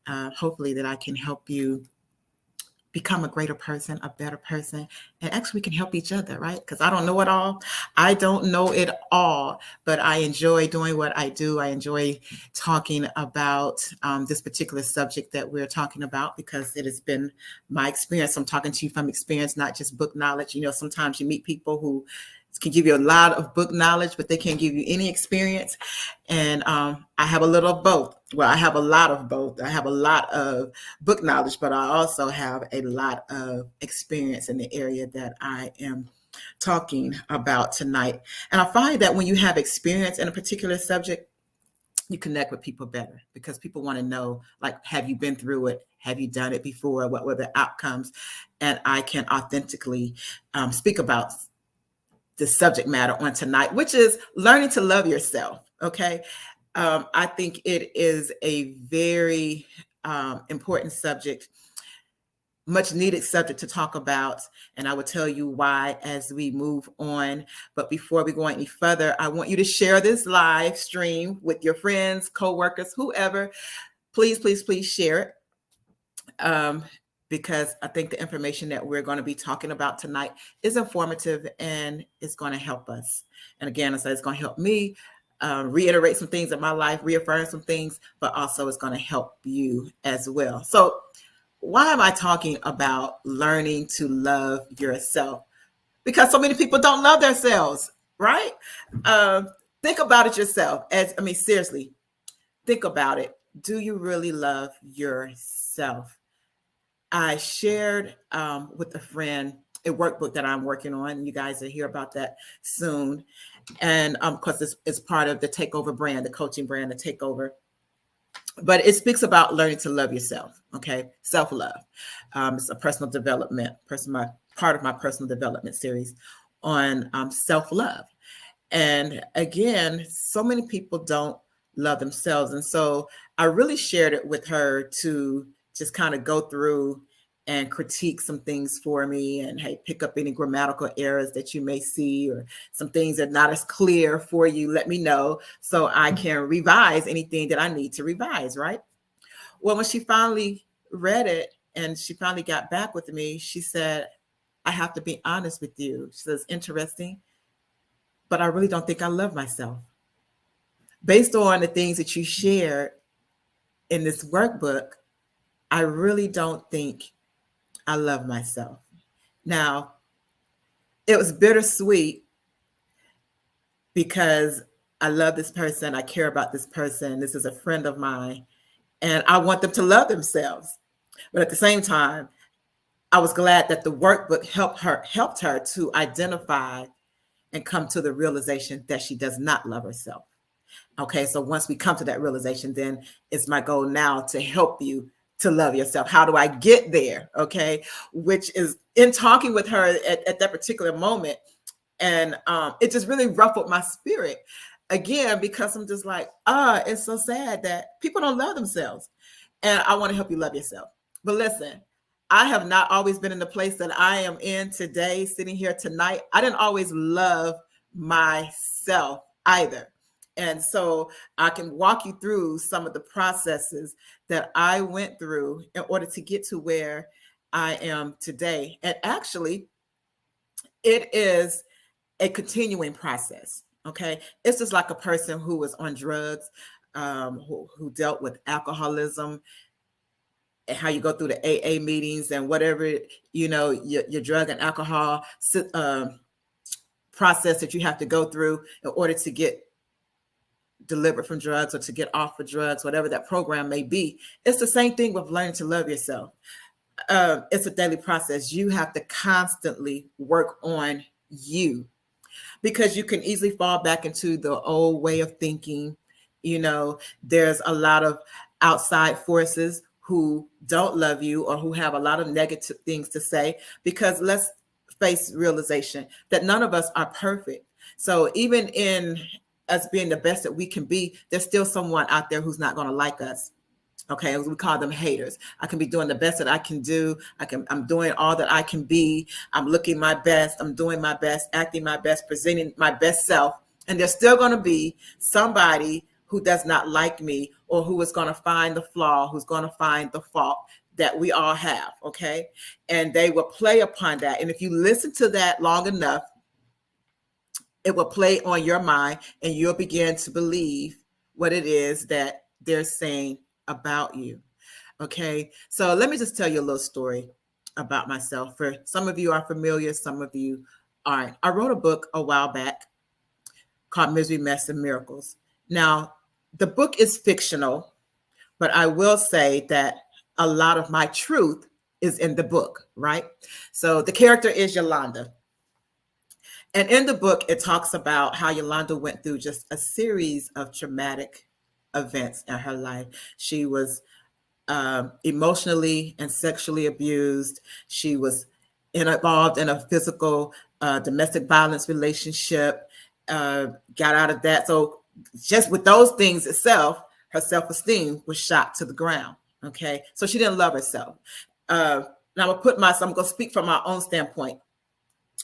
hopefully that I can help you become a greater person, a better person, and actually we can help each other, right? Because I don't know it all. I don't know it all, but I enjoy doing what I do. I enjoy talking about this particular subject that we're talking about because it has been my experience. I'm talking to you from experience, not just book knowledge. Sometimes you meet people who can give you a lot of book knowledge, but they can't give you any experience. And I have a little of both. Well, I have a lot of both. I have a lot of book knowledge, but I also have a lot of experience in the area that I am talking about tonight. And I find that when you have experience in a particular subject, you connect with people better because people want to know, like, have you been through it? Have you done it before? What were the outcomes? And I can authentically speak about the subject matter on tonight, which is learning to love yourself. Okay. I think it is a very important subject, much needed subject to talk about. And I will tell you why as we move on. But before we go any further, I want you to share this live stream with your friends, coworkers, whoever. Please, please, please share it. Because I think the information that we're going to be talking about tonight is informative and it's going to help us. And again, I said it's going to help me reiterate some things in my life, reaffirm some things, but also it's going to help you as well. So why am I talking about learning to love yourself? Because so many people don't love themselves, right? Think about it yourself. Seriously, think about it. Do you really love yourself? I shared with a friend a workbook that I'm working on. You guys will hear about that soon. And of course, it's part of the Takeover brand, the coaching brand, the Takeover. But it speaks about learning to love yourself, okay? Self-love. It's a personal development, part of my personal development series on self-love. And again, so many people don't love themselves. And so I really shared it with her to just kind of go through and critique some things for me and hey, pick up any grammatical errors that you may see or some things that are not as clear for you. Let me know so I can revise anything that I need to revise, right? Well, when she finally read it and she finally got back with me, she said, I have to be honest with you. She says, interesting, but I really don't think I love myself. Based on the things that you shared in this workbook, I really don't think I love myself. Now, it was bittersweet because I love this person. I care about this person. This is a friend of mine, and I want them to love themselves. But at the same time, I was glad that the workbook helped her to identify and come to the realization that she does not love herself. Okay, so once we come to that realization, then it's my goal now to help you to love yourself. How do I get there? Okay, which is in talking with her at that particular moment. And it just really ruffled my spirit again, because I'm just like, it's so sad that people don't love themselves. And I want to help you love yourself. But listen, I have not always been in the place that I am in today, sitting here tonight. I didn't always love myself either. And so I can walk you through some of the processes that I went through in order to get to where I am today. And actually, it is a continuing process. Okay. It's just like a person who was on drugs, who dealt with alcoholism, and how you go through the AA meetings and whatever, your drug and alcohol process that you have to go through in order to get delivered from drugs or to get off of drugs, whatever that program may be. It's the same thing with learning to love yourself. It's a daily process. You have to constantly work on you because you can easily fall back into the old way of thinking. There's a lot of outside forces who don't love you or who have a lot of negative things to say, because let's face realization that none of us are perfect. So even in us being the best that we can be, there's still someone out there who's not going to like us. Okay, we call them haters. I can be doing the best that I can do. I'm doing all that I can be. I'm looking my best. I'm doing my best, acting my best, presenting my best self. And there's still going to be somebody who does not like me or who is going to find the flaw, who's going to find the fault that we all have, okay? And they will play upon that. And if you listen to that long enough, it will play on your mind and you'll begin to believe what it is that they're saying about you. Okay, so let me just tell you a little story about myself. For some of you are familiar, some of you aren't. I wrote a book a while back called Misery, Mess, and Miracles. Now, the book is fictional, but I will say that a lot of my truth is in the book, right? So the character is Yolanda. And in the book, it talks about how Yolanda went through just a series of traumatic events in her life. She was emotionally and sexually abused. She was involved in a physical domestic violence relationship, got out of that. So just with those things itself, her self-esteem was shot to the ground. Okay, so she didn't love herself. Now I'm going to speak from my own standpoint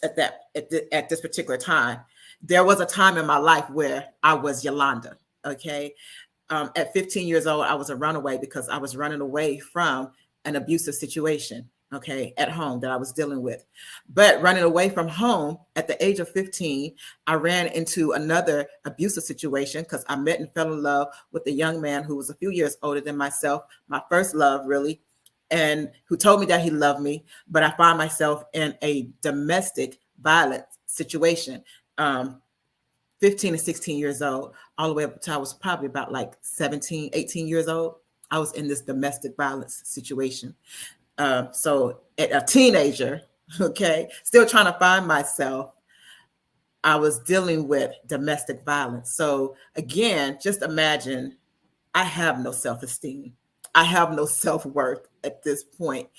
at this particular time. There was a time in my life where I was Yolanda. Okay. At 15 years old, I was a runaway because I was running away from an abusive situation, okay, at home that I was dealing with. But running away from home at the age of 15, I ran into another abusive situation because I met and fell in love with a young man who was a few years older than myself, my first love, really, and who told me that he loved me. But I found myself in a domestic violence situation. 15 and 16 years old, all the way up until I was probably about like 17, 18 years old. I was in this domestic violence situation. So at a teenager, okay, still trying to find myself, I was dealing with domestic violence. So again, just imagine, I have no self-esteem. I have no self-worth at this point.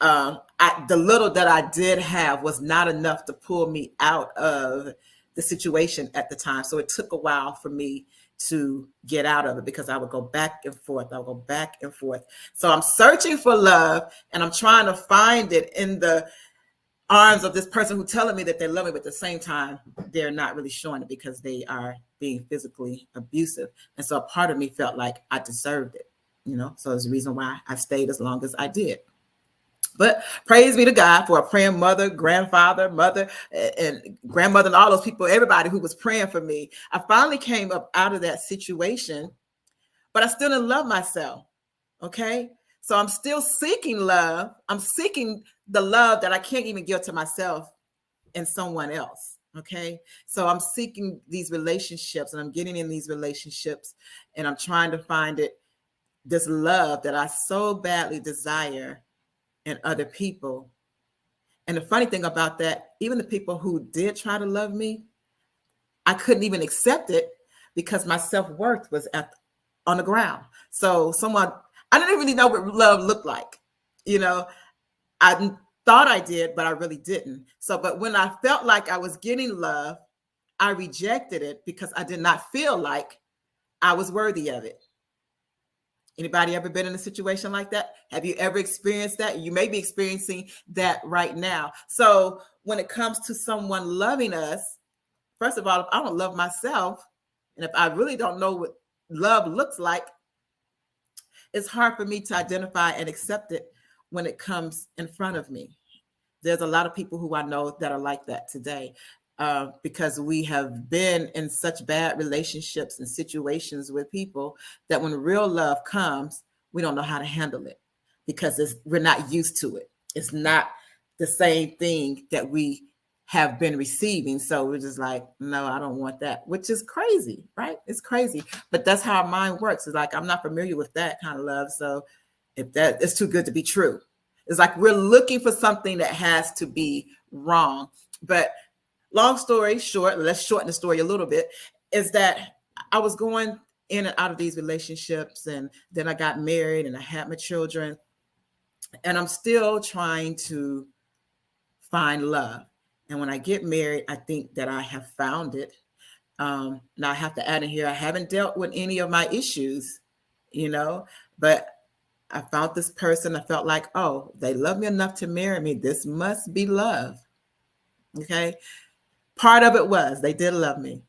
The little that I did have was not enough to pull me out of the situation at the time. So it took a while for me to get out of it because I would go back and forth. I would go back and forth. So I'm searching for love and I'm trying to find it in the arms of this person who's telling me that they love me, but at the same time, they're not really showing it because they are being physically abusive. And so a part of me felt like I deserved it, so it's the reason why I stayed as long as I did. But praise be to God for a praying mother, grandfather, mother, and grandmother, and all those people, everybody who was praying for me. I finally came up out of that situation, but I still didn't love myself. Okay. So I'm still seeking love. I'm seeking the love that I can't even give to myself and someone else. Okay. So I'm seeking these relationships and I'm getting in these relationships and I'm trying to find this love that I so badly desire in other people. And the funny thing about that, even the people who did try to love me, I couldn't even accept it because my self-worth was on the ground. So I didn't really know what love looked like. I thought I did, but I really didn't. But when I felt like I was getting love, I rejected it because I did not feel like I was worthy of it. Anybody ever been in a situation like that? Have you ever experienced that? You may be experiencing that right now. So when it comes to someone loving us, first of all, if I don't love myself, and if I really don't know what love looks like, it's hard for me to identify and accept it when it comes in front of me. There's a lot of people who I know that are like that today. Because we have been in such bad relationships and situations with people that when real love comes, we don't know how to handle it because we're not used to it. It's not the same thing that we have been receiving. So we're just like, no, I don't want that, which is crazy, right? It's crazy. But that's how our mind works. It's like, I'm not familiar with that kind of love. So if that is too good to be true, it's like we're looking for something that has to be wrong. But long story short, let's shorten the story a little bit, is that I was going in and out of these relationships, and then I got married and I had my children, and I'm still trying to find love. And when I get married, I think that I have found it. Now I have to add in here, I haven't dealt with any of my issues, but I found this person. I felt like, oh, they love me enough to marry me. This must be love. Okay. Part of it was they did love me,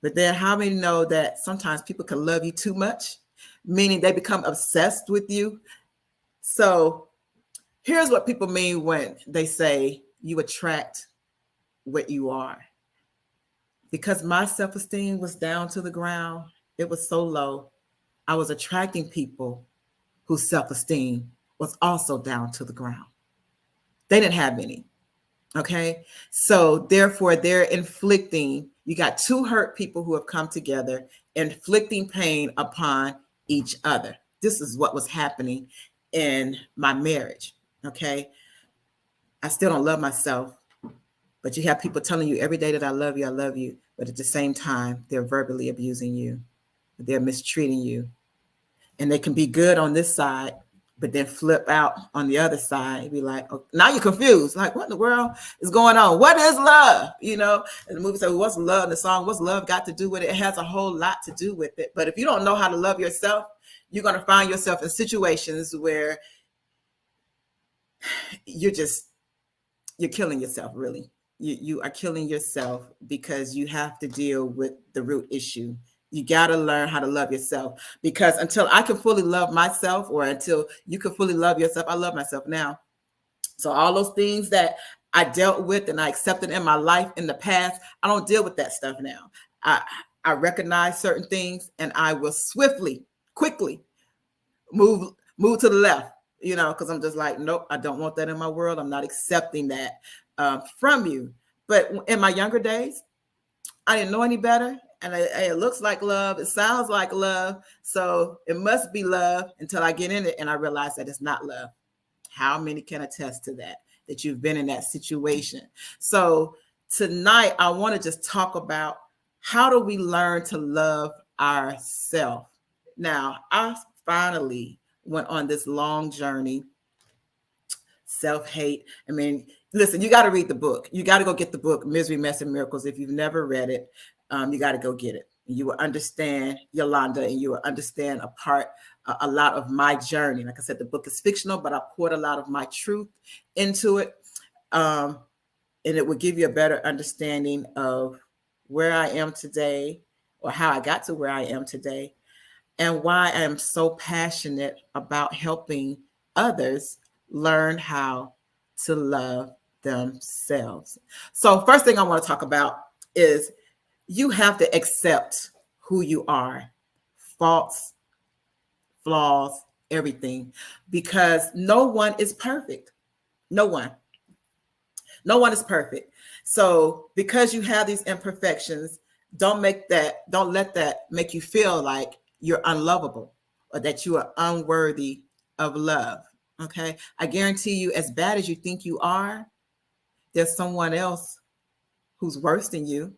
but then how many know that sometimes people can love you too much meaning they become obsessed with you. So here's what people mean when they say you attract what you are. Because my self-esteem was down to the ground, it was so low, I was attracting people whose self-esteem was also down to the ground. They didn't have any. Okay. So therefore, they're inflicting, you got two hurt people who have come together, inflicting pain upon each other. This is what was happening in my marriage. Okay. I still don't love myself, but you have people telling you every day that I love you, I love you. But at the same time, they're verbally abusing you, they're mistreating you. And they can be good on this side, but then flip out on the other side, be like, oh, now you're confused. Like, what in the world is going on? What is love? You know, and the movie said, well, what's love? And the song, what's love got to do with it? It has a whole lot to do with it. But if you don't know how to love yourself, you're going to find yourself in situations where you're killing yourself, really. You are killing yourself because you have to deal with the root issue. You got to learn how to love yourself, because until I can fully love myself, or until you can fully love yourself, I love myself now. So all those things that I dealt with and I accepted in my life in the past, I don't deal with that stuff now. I recognize certain things, and I will swiftly, quickly move to the left, you know, because I'm just like, nope, I don't want that in my world. I'm not accepting that from you. But in my younger days, I didn't know any better. And it looks like love. It sounds like love. So it must be love, until I get in it and I realize that it's not love. How many can attest to that, that you've been in that situation? So tonight, I want to just talk about, how do we learn to love ourselves? Now, I finally went on this long journey. Self-hate. I mean, listen, you got to read the book. You got to go get the book, Misery, Mess, and Miracles. If you've never read it, you got to go get it. You will understand Yolanda, and you will understand a lot of my journey. Like I said, the book is fictional, but I poured a lot of my truth into it. And it will give you a better understanding of where I am today, or how I got to where I am today, and why I am so passionate about helping others learn how to love themselves. So first thing I want to talk about is, you have to accept who you are, faults, flaws, everything, because no one is perfect. No one is perfect. So because you have these imperfections, don't let that make you feel like you're unlovable, or that you are unworthy of love. Okay. I guarantee you, as bad as you think you are, there's someone else who's worse than you.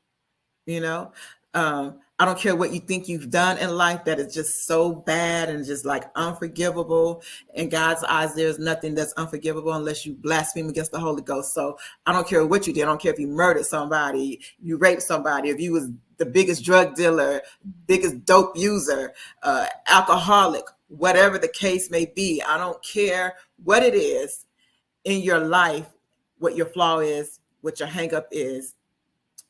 You know, I don't care what you think you've done in life that is just so bad and just like unforgivable. In God's eyes, there's nothing that's unforgivable unless you blaspheme against the Holy Ghost. So I don't care what you did. I don't care if you murdered somebody, you raped somebody, if you was the biggest drug dealer, biggest dope user, alcoholic, whatever the case may be. I don't care what it is in your life, what your flaw is, what your hang up is.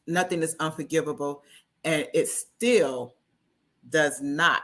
Nothing is unforgivable, and it still does not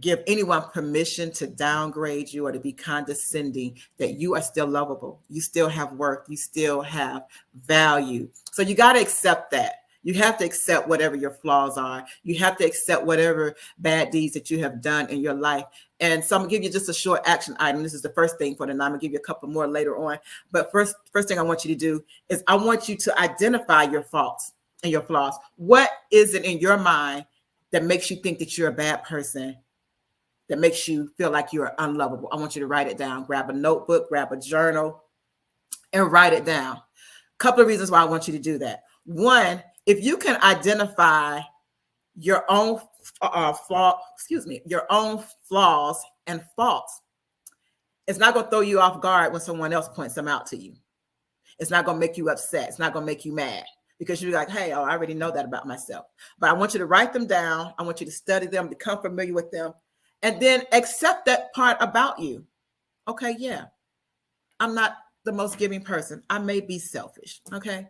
give anyone permission to downgrade you or to be condescending. That you are still lovable, you still have worth, you still have value. So you got to accept that. You have to accept whatever your flaws are. You have to accept whatever bad deeds that you have done in your life. And so I'm gonna give you just a short action item. This is the first thing for tonight. I'm gonna give you a couple more later on. But first thing I want you to do is, I want you to identify your faults and your flaws. What is it in your mind that makes you think that you're a bad person, that makes you feel like you're unlovable? I want you to write it down. Grab a notebook, grab a journal, and write it down. A couple of reasons why I want you to do that. One, if you can identify your own your own flaws and faults, it's not going to throw you off guard when someone else points them out to you. It's not going to make you upset. It's not going to make you mad, because you're like, hey, I already know that about myself. But I want you to write them down. I want you to study them, become familiar with them, and then accept that part about you. Okay, yeah, I'm not the most giving person. I may be selfish. Okay.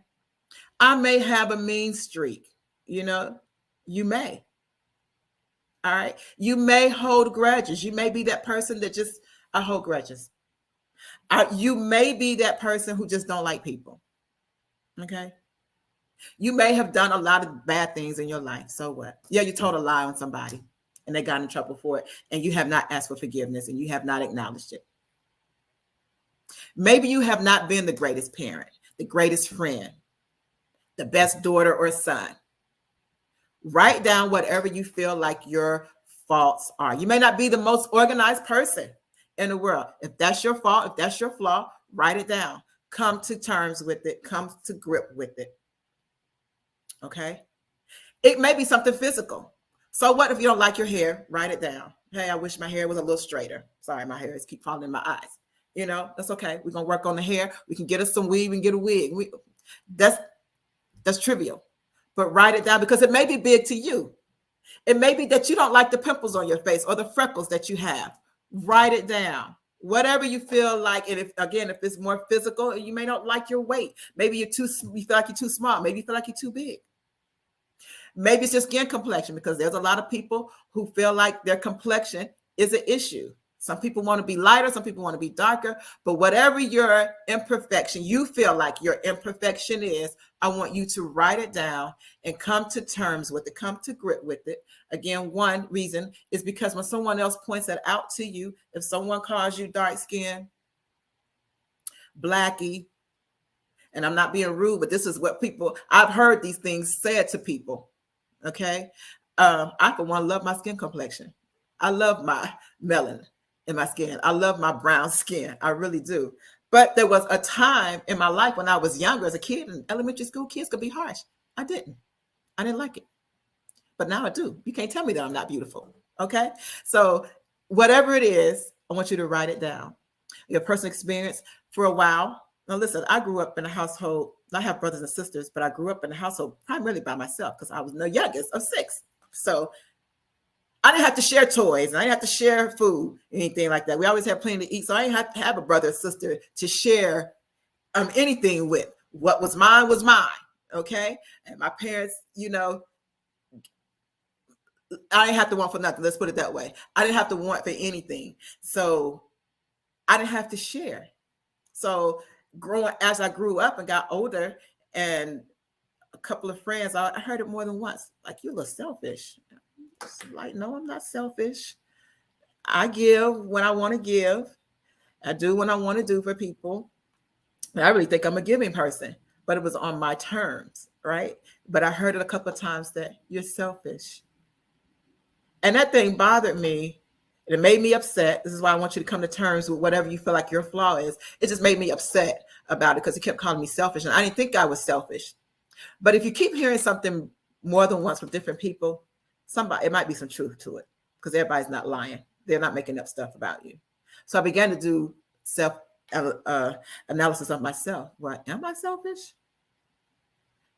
I may have a mean streak. You know, you may. All right. You may hold grudges. You may be that person that just, I hold grudges. You may be that person who just don't like people. Okay. You may have done a lot of bad things in your life. So what? Yeah, you told a lie on somebody and they got in trouble for it. And you have not asked for forgiveness and you have not acknowledged it. Maybe you have not been the greatest parent, the greatest friend, the best daughter or son. Write down whatever you feel like your faults are. You may not be the most organized person in the world. If that's your fault, if that's your flaw, write it down. Come to terms with it. Come to grip with it. Okay? It may be something physical. So what if you don't like your hair? Write it down. Hey, I wish my hair was a little straighter. Sorry, my hair is keep falling in my eyes. You know, that's okay. We're going to work on the hair. We can get us some weave and get a wig. That's trivial. But write it down because it may be big to you. It may be that you don't like the pimples on your face or the freckles that you have. Write it down. Whatever you feel like, and if it's more physical, you may not like your weight. Maybe you feel like you're too small. Maybe you feel like you're too big. Maybe it's your skin complexion because there's a lot of people who feel like their complexion is an issue. Some people want to be lighter, some people want to be darker, but whatever your imperfection, you feel like your imperfection is, I want you to write it down and come to terms with it, come to grip with it. Again, one reason is because when someone else points that out to you, if someone calls you dark skin, blackie, and I'm not being rude, but this is what I've heard these things said to people. Okay. I, for one, love my skin complexion. I love my melanin in my skin. I love my brown skin. I really do. But there was a time in my life when I was younger as a kid in elementary school, kids could be harsh. I didn't like it. But now I do. You can't tell me that I'm not beautiful. Okay. So whatever it is, I want you to write it down. Your personal experience for a while. Now, listen, I grew up in a household. I have brothers and sisters, but I grew up in a household primarily by myself because I was the youngest of 6. So I didn't have to share toys and I didn't have to share food, anything like that. We always had plenty to eat. So I didn't have to have a brother or sister to share anything with. What was mine was mine. Okay. And my parents, I didn't have to want for nothing. Let's put it that way. I didn't have to want for anything. So I didn't have to share. So as I grew up and got older, and a couple of friends, I heard it more than once. Like, you're a little selfish. Like, no, I'm not selfish. I give when I want to give. I do what I want to do for people. And I really think I'm a giving person, but it was on my terms, right? But I heard it a couple of times that you're selfish. And that thing bothered me. And it made me upset. This is why I want you to come to terms with whatever you feel like your flaw is. It just made me upset about it because he kept calling me selfish. And I didn't think I was selfish. But if you keep hearing something more than once from different people, it might be some truth to it because everybody's not lying. They're not making up stuff about you. So I began to do self analysis of myself. Well, am I selfish?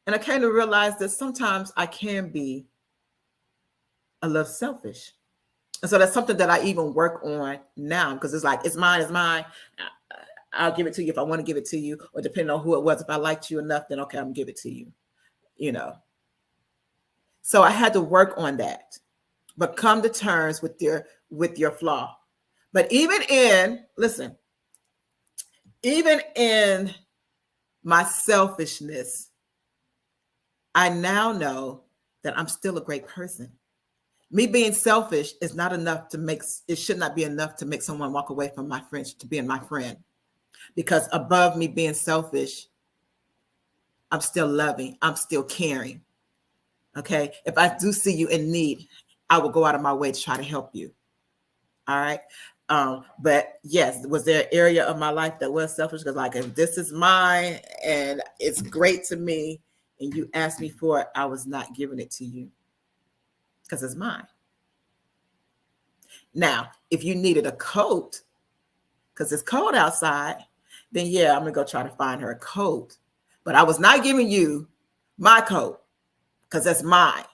And I came to realize that sometimes I can be a little selfish. And so that's something that I even work on now because it's like, it's mine, it's mine. I'll give it to you if I want to give it to you, or depending on who it was. If I liked you enough, then okay, I'm gonna give it to you, So I had to work on that, but come to terms with your flaw. But even in my selfishness, I now know that I'm still a great person. Me being selfish is not enough it should not be enough to make someone walk away from my friendship to being my friend. Because above me being selfish, I'm still loving, I'm still caring. Okay. If I do see you in need, I will go out of my way to try to help you. All right. But yes, was there an area of my life that was selfish? Because like, if this is mine and it's great to me and you asked me for it, I was not giving it to you because it's mine. Now, if you needed a coat because it's cold outside, then yeah, I'm going to go try to find her a coat. But I was not giving you my coat because that's mine.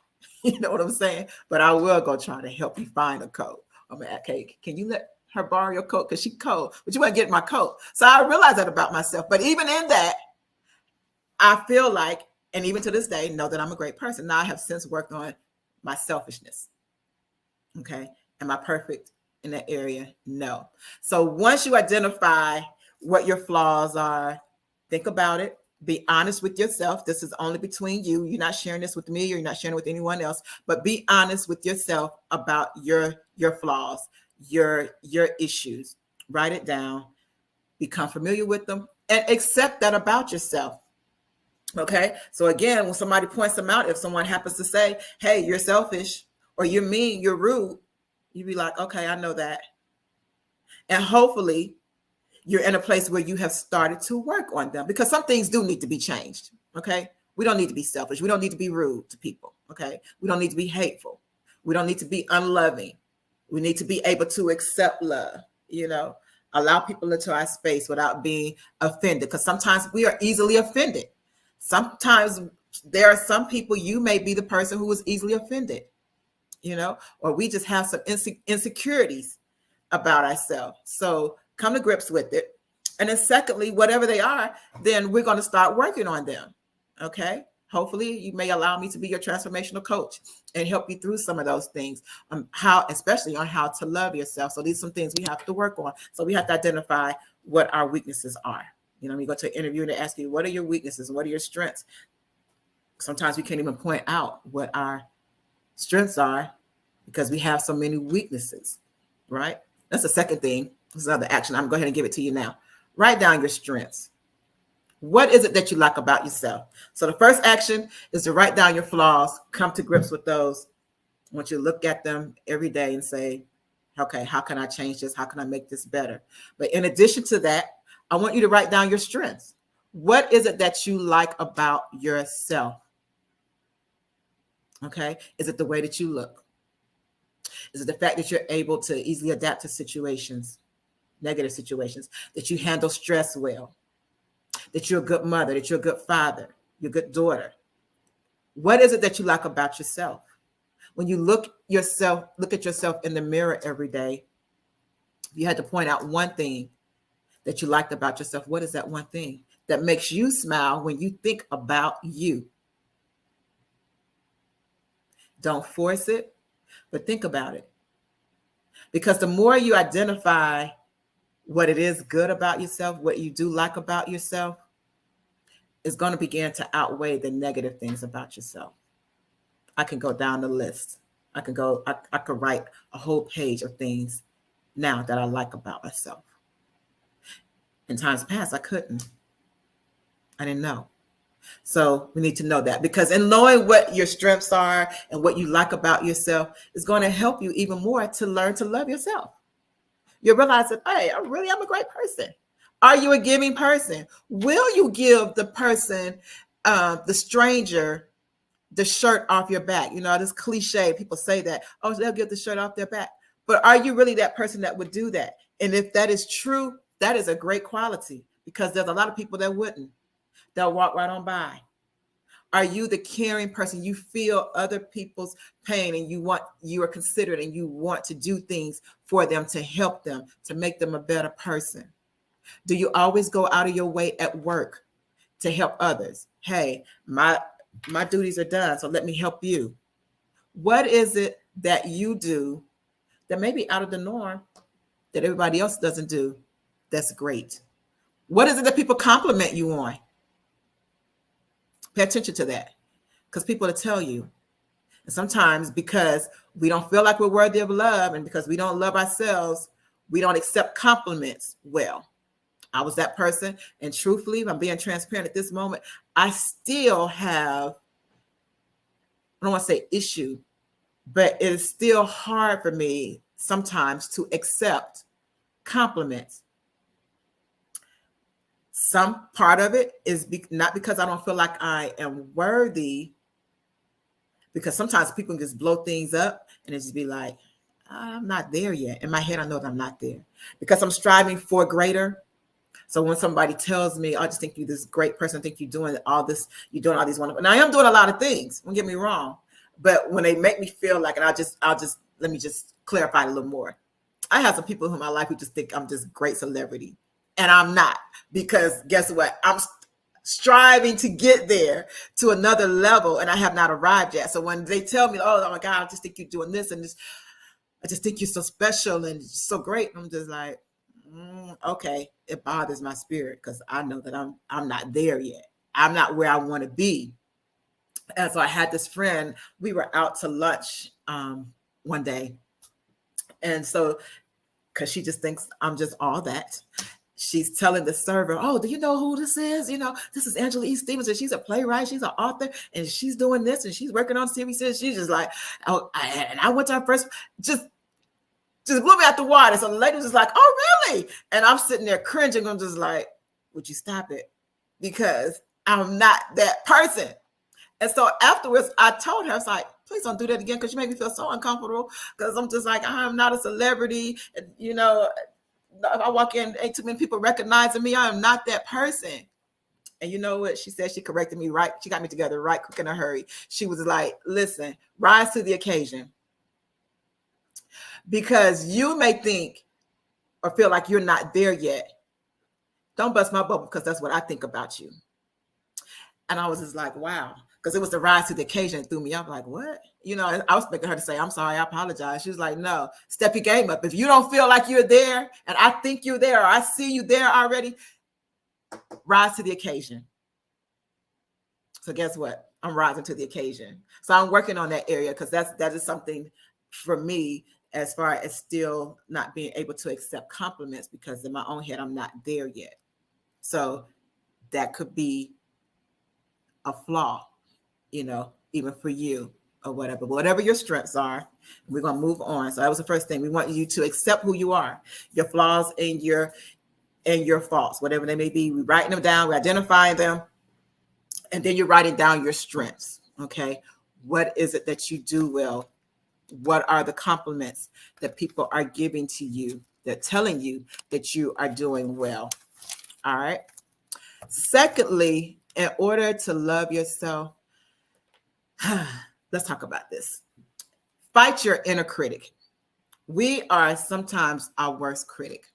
You know what I'm saying? But I will go try to help you find a coat. I'm like, okay, can you let her borrow your coat? Because she's cold, but you want to get my coat. So I realized that about myself. But even in that, I feel like, and even to this day, know that I'm a great person. Now I have since worked on my selfishness. Okay. Am I perfect in that area? No. So once you identify what your flaws are, think about it. Be honest with yourself. This is only between you. You're not sharing this with me, or you're not sharing it with anyone else, but be honest with yourself about your flaws, your issues. Write it down, become familiar with them, and accept that about yourself. Okay. So again, when somebody points them out, if someone happens to say, hey, you're selfish, or you're mean, you're rude, you be like, okay, I know that. And hopefully you're in a place where you have started to work on them, because some things do need to be changed. Okay. We don't need to be selfish. We don't need to be rude to people. Okay. We don't need to be hateful. We don't need to be unloving. We need to be able to accept love, allow people into our space without being offended. Because sometimes we are easily offended. Sometimes there are some people, you may be the person who is easily offended, or we just have some insecurities about ourselves. So come to grips with it. And then secondly, whatever they are, then we're going to start working on them. Okay. Hopefully you may allow me to be your transformational coach and help you through some of those things, especially on how to love yourself. So these are some things we have to work on. So we have to identify what our weaknesses are. You go to an interview and they ask you, what are your weaknesses? What are your strengths? Sometimes we can't even point out what our strengths are because we have so many weaknesses, right? That's the second thing. This is another action. I'm going to go ahead and give it to you now. Write down your strengths. What is it that you like about yourself? So the first action is to write down your flaws, come to grips with those. I want you to look at them every day and say, okay, how can I change this? How can I make this better? But in addition to that, I want you to write down your strengths. What is it that you like about yourself? Okay. Is it the way that you look? Is it the fact that you're able to easily adapt to situations, negative situations, that you handle stress well, that you're a good mother, that you're a good father, you're a good daughter? What is it that you like about yourself? When you look at yourself in the mirror every day, if you had to point out one thing that you liked about yourself, what is that one thing that makes you smile when you think about you? Don't force it, but think about it. Because the more you identify what it is good about yourself, what you do like about yourself, is going to begin to outweigh the negative things about yourself. I can go down the list. I could write a whole page of things now that I like about myself. In times past, I couldn't. I didn't know. So we need to know that, because in knowing what your strengths are and what you like about yourself is going to help you even more to learn to love yourself. You'll realize that, hey, I'm a great person. Are you a giving person? Will you give the person, the stranger, the shirt off your back? This cliche, people say that, oh, they'll give the shirt off their back. But are you really that person that would do that? And if that is true, that is a great quality, because there's a lot of people that wouldn't. They'll walk right on by. Are you the caring person? You feel other people's pain and you are considerate and you want to do things for them to help them, to make them a better person. Do you always go out of your way at work to help others? Hey, my duties are done, so let me help you. What is it that you do that may be out of the norm that everybody else doesn't do? That's great. What is it that people compliment you on? Pay attention to that, because people will tell you. And sometimes because we don't feel like we're worthy of love, and because we don't love ourselves, we don't accept compliments well. I was that person. And truthfully, if I'm being transparent at this moment, I still have, I don't want to say issue, but it is still hard for me sometimes to accept compliments. Some part of it is not because I don't feel like I am worthy, because sometimes people can just blow things up and it just be like, I'm not there yet. In my head, I know that I'm not there because I'm striving for greater. So when somebody tells me, I just think you're this great person, I think you're doing all this, you're doing all these wonderful, and I am doing a lot of things, don't get me wrong. But when they make me feel like, and let me just clarify a little more. I have some people in my life who just think I'm this great celebrity. And I'm not, because guess what? I'm striving to get there to another level, and I have not arrived yet. So when they tell me, oh my God, I just think you're doing this and this, I just think you're so special and so great. I'm just like, okay, it bothers my spirit because I know that I'm not there yet. I'm not where I want to be. And so I had this friend. We were out to lunch one day, and so because she just thinks I'm just all that. She's telling the server, "Oh, do you know who this is? You know, this is Angela E. Stevenson. She's a playwright. She's an author, and she's doing this, and she's working on series. She's just like, oh, and I went to her first, just blew me out the water." So the lady was just like, "Oh, really?" And I'm sitting there cringing. I'm just like, "Would you stop it?" Because I'm not that person. And so afterwards, I told her, I was like, "Please don't do that again because you make me feel so uncomfortable." Because I'm just like, I'm not a celebrity. And, you know, if I walk in, ain't too many people recognizing me. I am not that person. And you know what? She said she corrected me right. She got me together right quick in a hurry. She was like, "Listen, rise to the occasion. Because you may think or feel like you're not there yet. Don't bust my bubble because that's what I think about you." And I was just like, wow. Because it was the rise to the occasion that threw me up. Like, what? You know, I was expecting her to say, "I'm sorry, I apologize." She was like, "No, step your game up. If you don't feel like you're there and I think you're there or I see you there already, rise to the occasion." So guess what? I'm rising to the occasion. So I'm working on that area because that is something for me as far as still not being able to accept compliments because in my own head, I'm not there yet. So that could be a flaw, you know, even for you or whatever your strengths are. We're going to move on. So that was the first thing. We want you to accept who you are, your flaws and your faults, whatever they may be. We're writing them down, we're identifying them, and then you're writing down your strengths. Okay. What is it that you do well? What are the compliments that people are giving to you? They're telling you that you are doing well. All right. Secondly, in order to love yourself, let's talk about this. Fight your inner critic. We are sometimes our worst critic.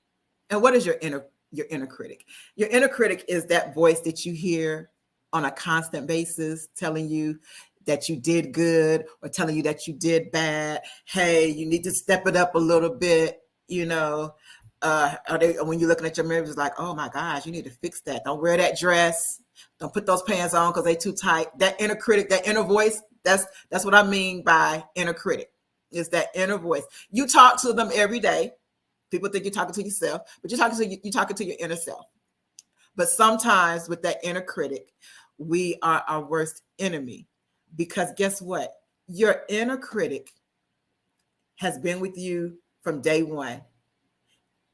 And what is your inner critic? Your inner critic is that voice that you hear on a constant basis telling you that you did good or telling you that you did bad. Hey, you need to step it up a little bit, you know. When you're looking at your mirror, it's like, "Oh my gosh, you need to fix that. Don't wear that dress. Don't put those pants on because they too tight." That inner critic, that inner voice, that's what I mean by inner critic. Is that inner voice. You talk to them every day. People think you're talking to yourself, but you're talking to your inner self. But sometimes with that inner critic, we are our worst enemy because guess what? Your inner critic has been with you from day one.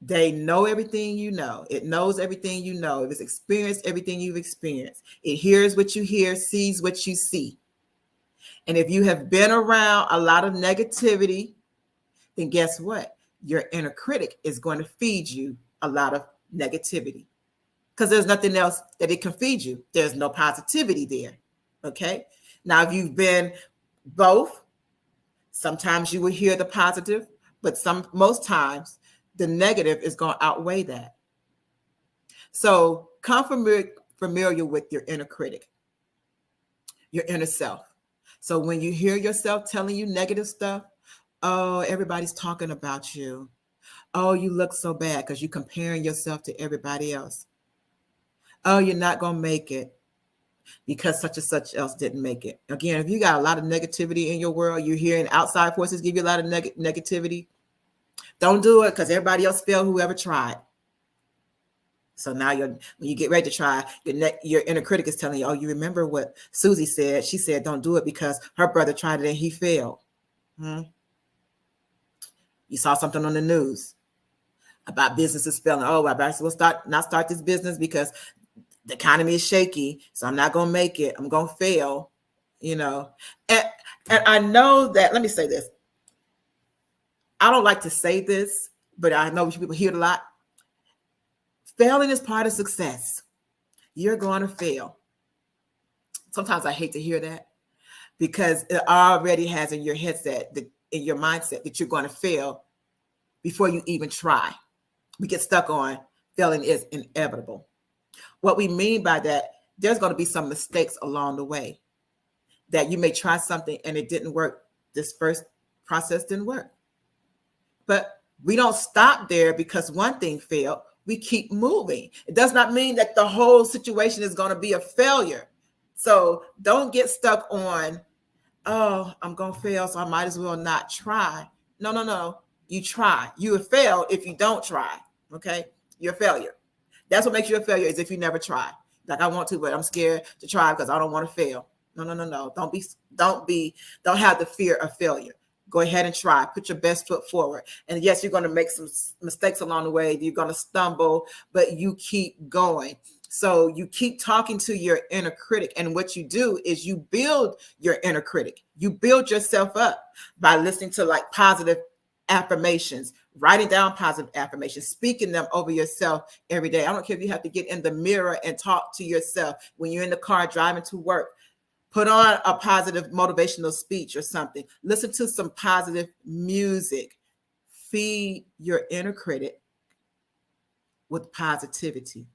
They know everything you know. It knows everything you know. It has experienced everything you've experienced. It hears what you hear, sees what you see. And if you have been around a lot of negativity, then guess what? Your inner critic is going to feed you a lot of negativity because there's nothing else that it can feed you. There's no positivity there. Okay. Now, if you've been both, sometimes you will hear the positive, but most times the negative is going to outweigh that. So come familiar with your inner critic, your inner self. So when you hear yourself telling you negative stuff, "Oh, everybody's talking about you. Oh, you look so bad," because you're comparing yourself to everybody else. "Oh, you're not going to make it because such and such else didn't make it." Again, if you got a lot of negativity in your world, you're hearing outside forces give you a lot of negativity, don't do it because everybody else failed whoever tried. So now when you get ready to try, your inner critic is telling you, "Oh, you remember what Susie said? She said don't do it because her brother tried it and he failed." You saw something on the news about businesses failing. "Oh, I better not start this business because the economy is shaky. So I'm not going to make it. I'm going to fail." You know, and I know that, let me say this. I don't like to say this, but I know people hear it a lot. Failing is part of success. You're going to fail. Sometimes I hate to hear that because it already has in your headset, in your mindset, that you're going to fail before you even try. We get stuck on failing is inevitable. What we mean by that, there's going to be some mistakes along the way that you may try something and it didn't work. This first process didn't work. But we don't stop there because one thing failed. We keep moving. It does not mean that the whole situation is going to be a failure. So don't get stuck on, oh, I'm going to fail, so I might as well not try. No, no, no. You try. You have failed if you don't try. Okay? You're a failure. That's what makes you a failure, is if you never try. Like, I want to, but I'm scared to try because I don't want to fail. No, no, no, no. Don't have the fear of failure. Go ahead and try. Put your best foot forward. And yes, you're going to make some mistakes along the way. You're going to stumble, but you keep going. So you keep talking to your inner critic. And what you do is you build your inner critic. You build yourself up by listening to like positive affirmations, writing down positive affirmations, speaking them over yourself every day. I don't care if you have to get in the mirror and talk to yourself when you're in the car driving to work. Put on a positive motivational speech or something. Listen to some positive music. Feed your inner critic with positivity,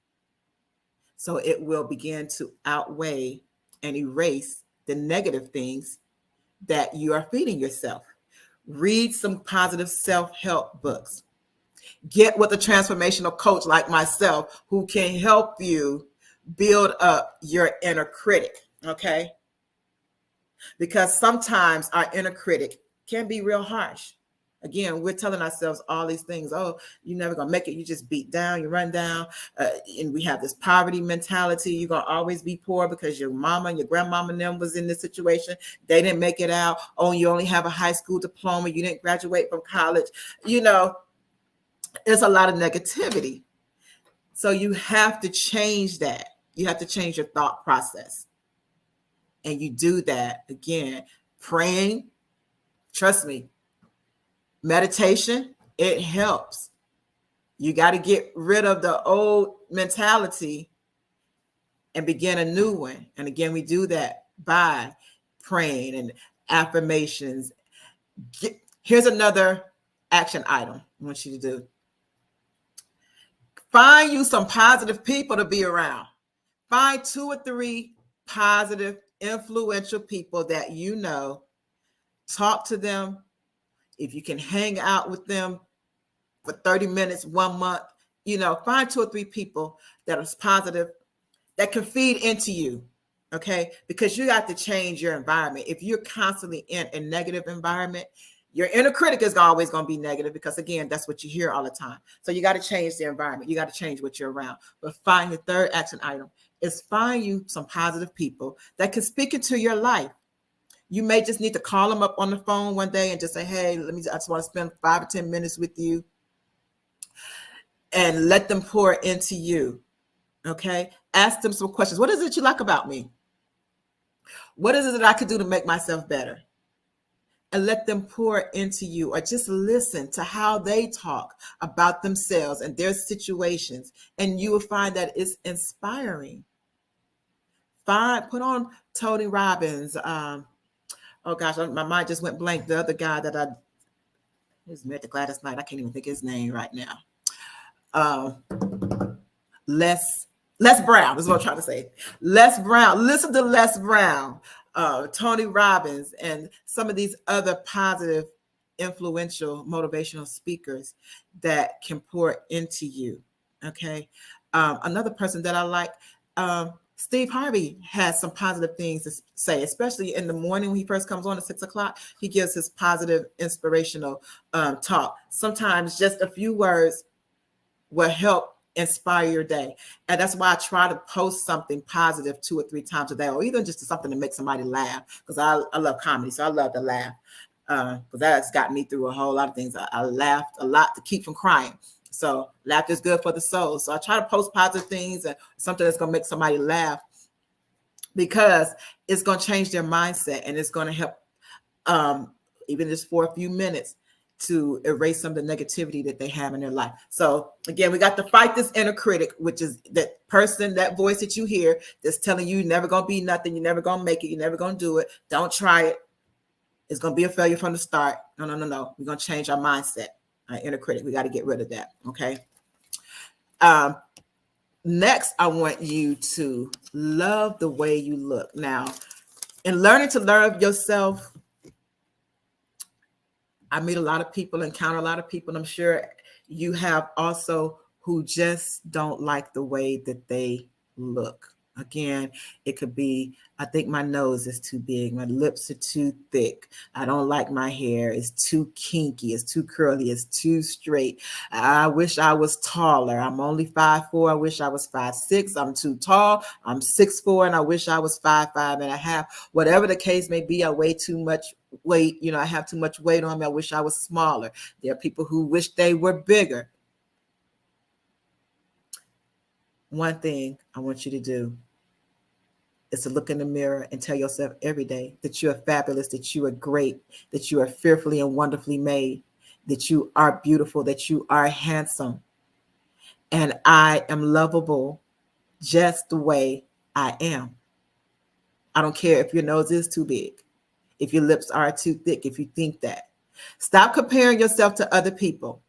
so it will begin to outweigh and erase the negative things that you are feeding yourself. Read some positive self-help books. Get with a transformational coach like myself who can help you build up your inner critic, okay? Because sometimes our inner critic can be real harsh. Again, we're telling ourselves all these things. Oh, you're never going to make it. You just beat down, you run down. And we have this poverty mentality. You're going to always be poor because your mama and your grandmama and them was in this situation. They didn't make it out. Oh, you only have a high school diploma. You didn't graduate from college. You know, there's a lot of negativity. So you have to change that. You have to change your thought process. And you do that, again, praying, trust me, meditation, it helps. You got to get rid of the old mentality and begin a new one. And again, we do that by praying and affirmations. Here's another action item I want you to do. Find you some positive people to be around. Find 2 or 3 positive, influential people that you know. Talk to them. If you can hang out with them for 30 minutes, 1 month, you know, find 2 or 3 people that are positive, that can feed into you, okay? Because you got to change your environment. If you're constantly in a negative environment, your inner critic is always going to be negative because, again, that's what you hear all the time. So you got to change the environment. You got to change what you're around. But find the third action item is find you some positive people that can speak into your life. You may just need to call them up on the phone one day and just say, hey, I just want to spend 5 or 10 minutes with you, and let them pour into you. Okay. Ask them some questions. What is it you like about me? What is it that I could do to make myself better? And let them pour into you, or just listen to how they talk about themselves and their situations. And you will find that it's inspiring. Put on Tony Robbins. Oh gosh, my mind just went blank. The other guy that I was met to Gladys Knight. I can't even think his name right now. Les Brown is what I'm trying to say. Les Brown. Listen to Les Brown, Tony Robbins, and some of these other positive, influential, motivational speakers that can pour into you. Okay. Another person that I like, Steve Harvey has some positive things to say, especially in the morning when he first comes on at 6 o'clock. He gives his positive, inspirational talk. Sometimes just a few words will help inspire your day. And that's why I try to post something positive 2 or 3 times a day, or even just something to make somebody laugh, because I love comedy. So I love to laugh, because that's got me through a whole lot of things. I laughed a lot to keep from crying. So laughter is good for the soul. So I try to post positive things and something that's going to make somebody laugh, because it's going to change their mindset, and it's going to help, even just for a few minutes, to erase some of the negativity that they have in their life. So again, we got to fight this inner critic, which is that person, that voice that you hear that's telling you you're never going to be nothing, you're never going to make it, you're never going to do it. Don't try it. It's going to be a failure from the start. No. We're going to change our mindset. Our inner critic, we got to get rid of that. Okay. Next, I want you to love the way you look. Now, in learning to love yourself, I meet a lot of people, encounter a lot of people, and I'm sure you have also, who just don't like the way that they look. Again, it could be, I think my nose is too big, my lips are too thick, I don't like my hair, it's too kinky, it's too curly, it's too straight. I wish I was taller. I'm only 5'4". I wish I was 5'6". I'm too tall. I'm 6'4", and I wish I was 5'5.5". Whatever the case may be, I weigh too much weight. I have too much weight on me. I wish I was smaller. There are people who wish they were bigger. One thing I want you to do is to look in the mirror and tell yourself every day that you are fabulous, that you are great, that you are fearfully and wonderfully made, that you are beautiful, that you are handsome. And I am lovable just the way I am. I don't care if your nose is too big, if your lips are too thick, if you think that. Stop comparing yourself to other people.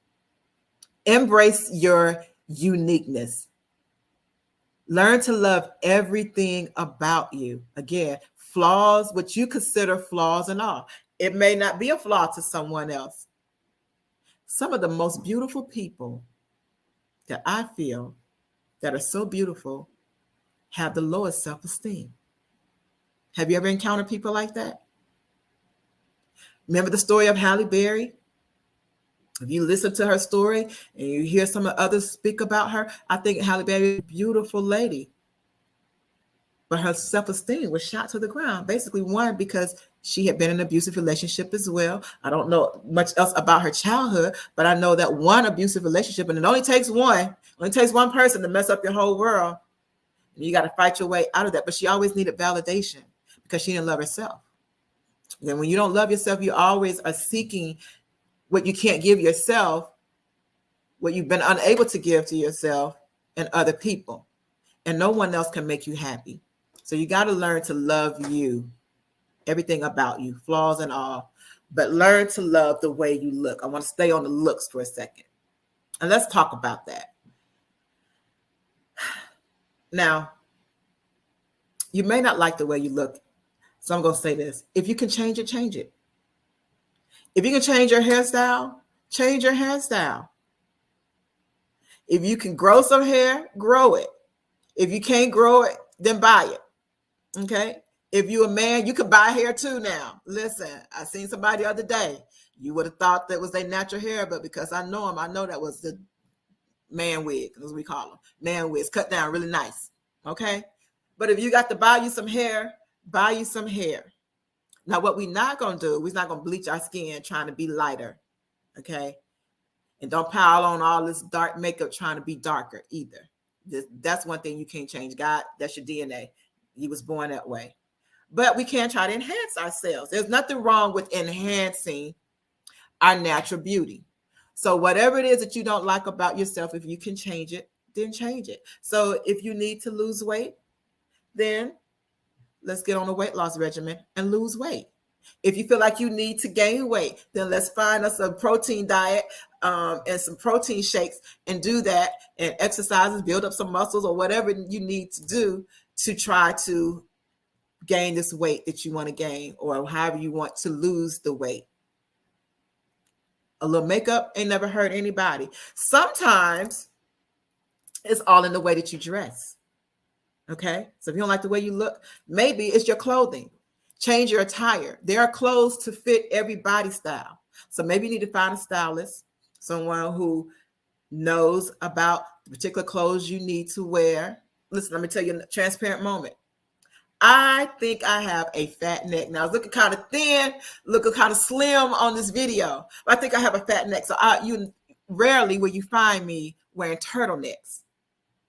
Embrace your uniqueness. Learn to love everything about you. Again, flaws, what you consider flaws and all. It may not be a flaw to someone else. Some of the most beautiful people that I feel that are so beautiful have the lowest self-esteem. Have you ever encountered people like that? Remember the story of Halle Berry? If you listen to her story and you hear some of others speak about her, I think Halle Berry is a beautiful lady. But her self-esteem was shot to the ground. Basically, one, because she had been in an abusive relationship as well. I don't know much else about her childhood, but I know that one abusive relationship, and it only takes one person to mess up your whole world. And you got to fight your way out of that. But she always needed validation because she didn't love herself. Then when you don't love yourself, you always are seeking what you can't give yourself, what you've been unable to give to yourself and other people. And no one else can make you happy. So you got to learn to love you, everything about you, flaws and all, but learn to love the way you look. I want to stay on the looks for a second. And let's talk about that. Now, you may not like the way you look. So I'm going to say this. If you can change it, change it. If you can change your hairstyle, change your hairstyle. If you can grow some hair, grow it. If you can't grow it, then buy it. Okay? If you're a man, you can buy hair too now. Listen, I seen somebody the other day. You would have thought that was their natural hair, but because I know him, I know that was the man wig, as we call them. Man wigs, cut down really nice. Okay? But if you got to buy you some hair, buy you some hair. Now, what we're not going to do, we're not going to bleach our skin trying to be lighter. Okay? And don't pile on all this dark makeup trying to be darker either. That's one thing you can't change. God, that's your DNA. You was born that way. But we can try to enhance ourselves. There's nothing wrong with enhancing our natural beauty. So whatever it is that you don't like about yourself, if you can change it, then change it. So if you need to lose weight, then let's get on a weight loss regimen and lose weight. If you feel like you need to gain weight, then let's find us a protein diet and some protein shakes and do that, and exercises, build up some muscles or whatever you need to do to try to gain this weight that you want to gain, or however you want to lose the weight. A little makeup ain't never hurt anybody. Sometimes it's all in the way that you dress. Okay? So if you don't like the way you look, maybe it's your clothing. Change your attire. There are clothes to fit every body style. So maybe you need to find a stylist, someone who knows about the particular clothes you need to wear. Listen, let me tell you a transparent moment. I think I have a fat neck. Now, I was looking kind of thin, looking kind of slim on this video. But I think I have a fat neck. So you rarely will you find me wearing turtlenecks.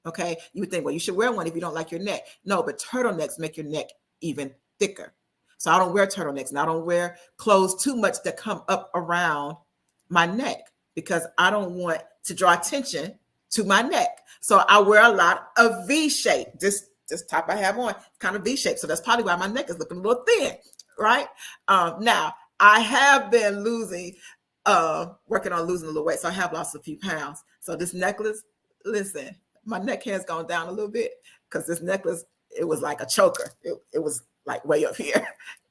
Okay? You would think, well, you should wear one if you don't like your neck. No, but turtlenecks make your neck even thicker. So I don't wear turtlenecks, and I don't wear clothes too much that come up around my neck because I don't want to draw attention to my neck. So I wear a lot of V shape. This top I have on, kind of V shape. So that's probably why my neck is looking a little thin, right? Now, I have been working on losing a little weight. So I have lost a few pounds. So this necklace, listen, my neck hair's gone down a little bit because this necklace, it was like a choker. It was like way up here.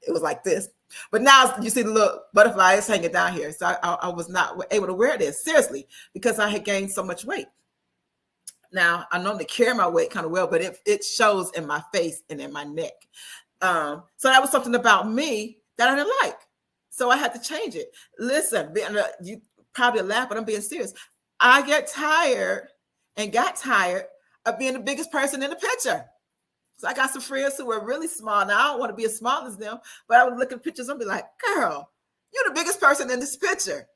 It was like this. But now you see the little butterfly is hanging down here. So I was not able to wear this, seriously, because I had gained so much weight. Now, I normally carry my weight kind of well, but it shows in my face and in my neck. So that was something about me that I didn't like. So I had to change it. Listen, you probably laugh, but I'm being serious. I got tired of being the biggest person in the picture. So I got some friends who were really small. Now, I don't want to be as small as them, but I would look at pictures and be like, girl, you're the biggest person in this picture.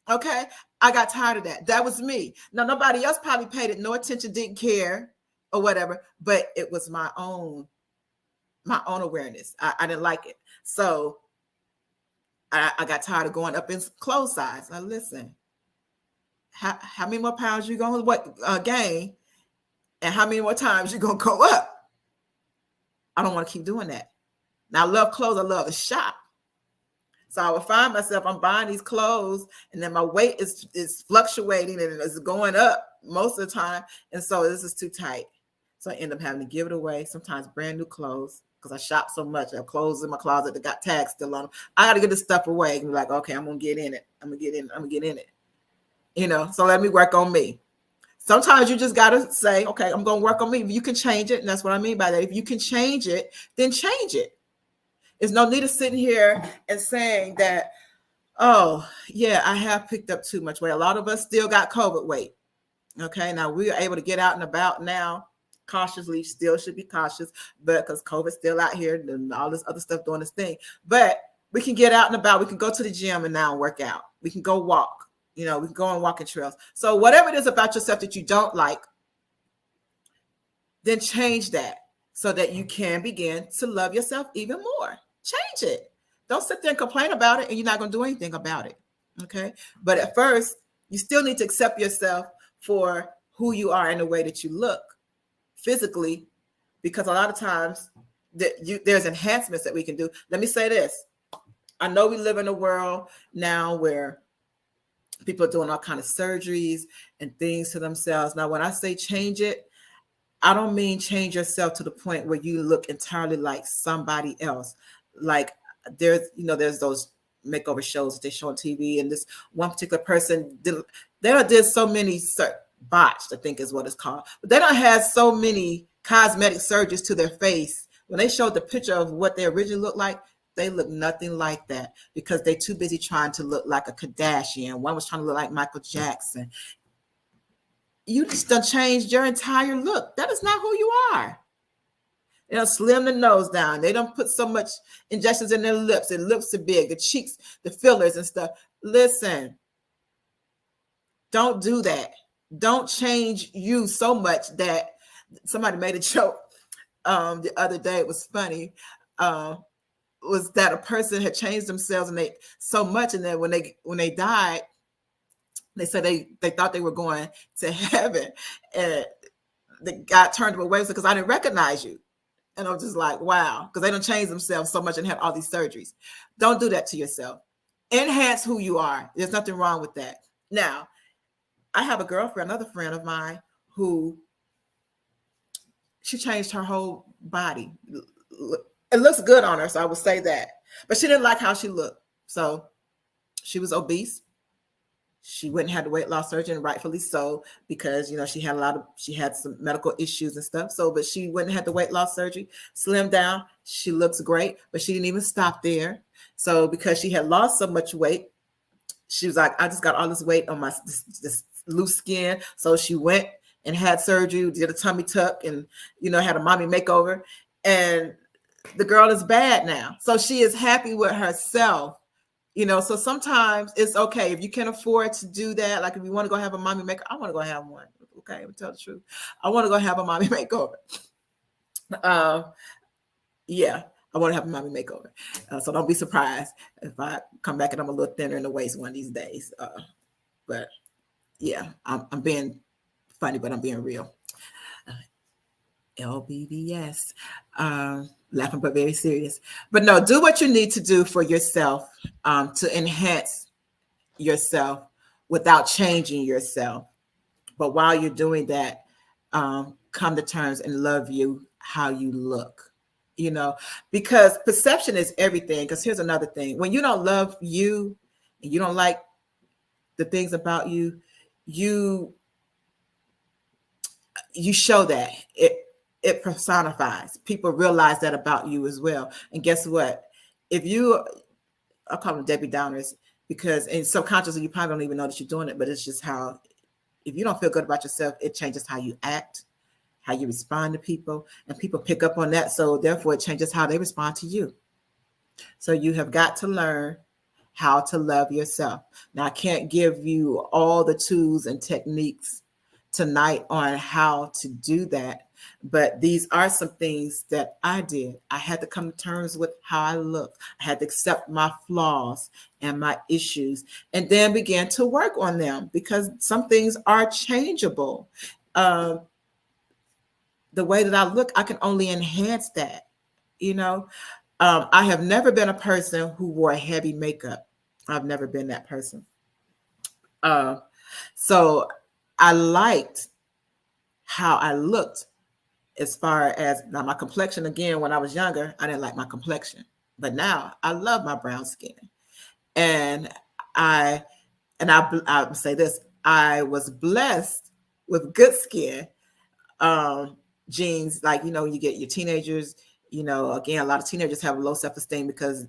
Okay. I got tired of that. That was me. Now, nobody else probably paid it no attention, didn't care or whatever, but it was my own awareness. I didn't like it. So I got tired of going up in clothes size. Now, listen, how many more pounds you going to gain, and how many more times you going to go up? I don't want to keep doing that. Now, I love clothes. I love to shop. So I would find myself, I'm buying these clothes, and then my weight is fluctuating and it's going up most of the time. And so this is too tight. So I end up having to give it away, sometimes brand new clothes, because I shop so much. I have clothes in my closet that got tags still on them. I got to get this stuff away and be like, okay, I'm going to get in it. I'm going to get in it. So let me work on me. Sometimes you just got to say, okay, I'm going to work on me. If you can change it, and that's what I mean by that. If you can change it, then change it. There's no need of sitting here and saying that, oh, yeah, I have picked up too much weight. A lot of us still got COVID weight. Okay, now we are able to get out and about now cautiously, still should be cautious, but because COVID's still out here and all this other stuff doing this thing. But we can get out and about. We can go to the gym and now work out. We can go walk. We can go on walking trails. So whatever it is about yourself that you don't like, then change that so that you can begin to love yourself even more. Change it. Don't sit there and complain about it and you're not going to do anything about it. Okay. But at first, you still need to accept yourself for who you are and the way that you look physically, because a lot of times there's enhancements that we can do. Let me say this. I know we live in a world now where people are doing all kinds of surgeries and things to themselves. Now, when I say change it, I don't mean change yourself to the point where you look entirely like somebody else. Like there's those makeover shows that they show on TV, and this one particular person did so many botched, I think is what it's called. But they don't have so many cosmetic surgeries to their face. When they showed the picture of what they originally looked like, they look nothing like that because they're too busy trying to look like a Kardashian. One was trying to look like Michael Jackson. You just done changed your entire look. That is not who you are. They don't slim the nose down. They don't put so much injections in their lips. Their lips are big, the cheeks, the fillers and stuff. Listen, don't do that. Don't change you so much that somebody made a joke the other day. It was funny. Was that a person had changed themselves and they so much, and then when they died, they said they thought they were going to heaven, and the guy turned them away because I didn't recognize you. And I'm just like, wow, because they don't change themselves so much and have all these surgeries. Don't do that to yourself. Enhance who you are. There's nothing wrong with that. Now, I have a girlfriend, another friend of mine, who she changed her whole body. It looks good on her, so I would say that. But she didn't like how she looked. So she was obese. She went and had the weight loss surgery, and rightfully so, because she had some medical issues and stuff. So, but she went and had the weight loss surgery, slimmed down. She looks great, but she didn't even stop there. So, because she had lost so much weight, she was like, I just got all this weight on my this loose skin. So she went and had surgery, did a tummy tuck, and had a mommy makeover. And the girl is bad now. So she is happy with herself. So sometimes it's okay if you can afford to do that. Like if you want to go have a mommy makeover, I want to go have one. Okay, I'm tell the truth. I want to go have a mommy makeover. Yeah, I want to have a mommy makeover. So don't be surprised if I come back and I'm a little thinner in the waist one of these days. But yeah, I'm being funny, but I'm being real. LBBS. Laughing but very serious. But no, do what you need to do for yourself to enhance yourself without changing yourself. But while you're doing that, come to terms and love you how you look. you know, because perception is everything. Because here's another thing: when you don't love you and you don't like the things about you, you show that it personifies. People realize that about you as well. And guess what? If you, I call them Debbie Downers, because and subconsciously you probably don't even know that you're doing it, but it's just how, if you don't feel good about yourself, it changes how you act, how you respond to people, and people pick up on that. So therefore it changes how they respond to you. So you have got to learn how to love yourself. Now, I can't give you all the tools and techniques tonight on how to do that, but these are some things that I did. I had to come to terms with how I look. I had to accept my flaws and my issues, and then began to work on them, because some things are changeable. The way that I look, I can only enhance that, you know. I have never been a person who wore heavy makeup. I've never been that person. So I liked how I looked as far as now my complexion. Again, when I was younger, I didn't like my complexion, but now I love my brown skin. And I say this: I was blessed with good skin. Genes, like, you know, you get your teenagers, you know, again, a lot of teenagers have low self-esteem because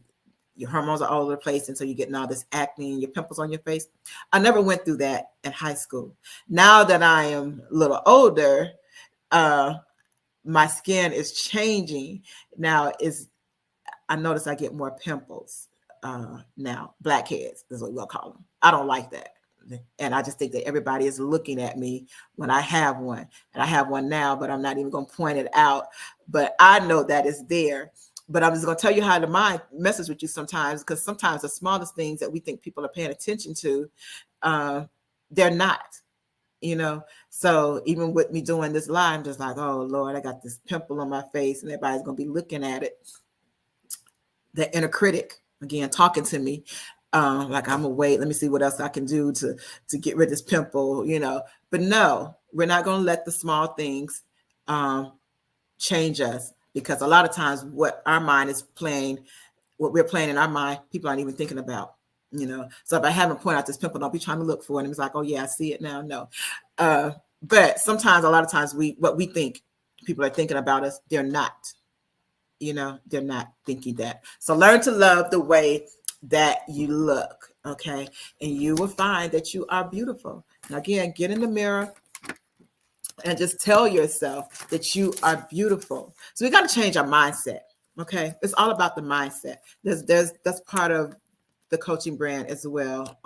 your hormones are all over the place, and so you're getting all this acne and your pimples on your face. I never went through that in high school. Now that I am a little older, my skin is changing. Now I notice I get more pimples now. Blackheads is what we'll call them. I don't like that. And I just think that everybody is looking at me when I have one. And I have one now, but I'm not even going to point it out. But I know that it's there. But I'm just going to tell you how the mind messes with you sometimes, because sometimes the smallest things that we think people are paying attention to, they're not, you know. So even with me doing this live, I'm just like, oh, Lord, I got this pimple on my face, and everybody's going to be looking at it. The inner critic, again, talking to me. Like, I'm gonna wait. Let me see what else I can do to get rid of this pimple, you know. But no, we're not gonna let the small things change us, because a lot of times what our mind is playing, what we're playing in our mind, people aren't even thinking about, you know. So if I haven't pointed out this pimple, don't be trying to look for it. And it's like, oh yeah, I see it now. No, but sometimes, a lot of times, what we think people are thinking about us, they're not. You know, they're not thinking that. So learn to love the way that you look, okay? And you will find that you are beautiful. Now, again, get in the mirror and just tell yourself that you are beautiful. So we got to change our mindset, okay? It's all about the mindset. That's part of the coaching brand as well,